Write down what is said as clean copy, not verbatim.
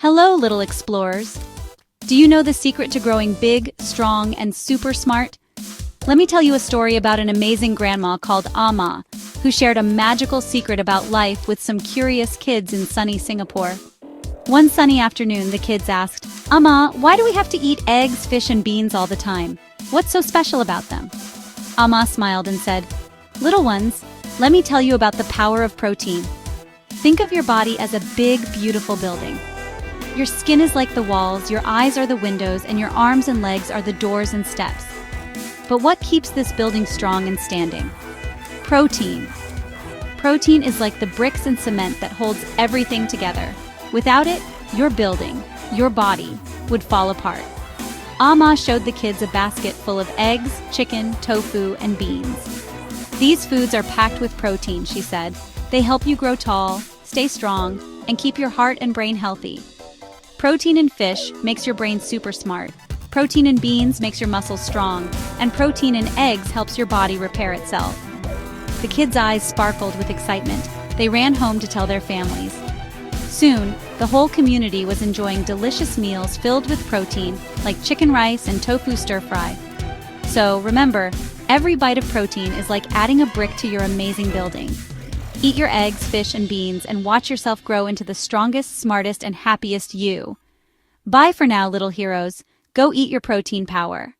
Hello, little explorers. Do you know the secret to growing big, strong, and super smart? Let me tell you a story about an amazing grandma called Amma, who shared a magical secret about life with some curious kids in sunny Singapore. One sunny afternoon, the kids asked, "Amma, why do we have to eat eggs, fish, and beans all the time? What's so special about them?" Amma smiled and said, "Little ones, let me tell you about the power of protein. Think of your body as a big, beautiful building. Your skin is like the walls, your eyes are the windows, and your arms and legs are the doors and steps. But what keeps this building strong and standing? Protein. Protein is like the bricks and cement that holds everything together. Without it, your building, your body, would fall apart." Amma showed the kids a basket full of eggs, chicken, tofu, and beans. "These foods are packed with protein," she said. "They help you grow tall, stay strong, and keep your heart and brain healthy. Protein in fish makes your brain super smart. Protein in beans makes your muscles strong, and protein in eggs helps your body repair itself." The kids' eyes sparkled with excitement. They ran home to tell their families. Soon, the whole community was enjoying delicious meals filled with protein, like chicken rice and tofu stir-fry. So remember, every bite of protein is like adding a brick to your amazing building. Eat your eggs, fish, and beans and watch yourself grow into the strongest, smartest, and happiest you. Bye for now, little heroes. Go eat your protein power.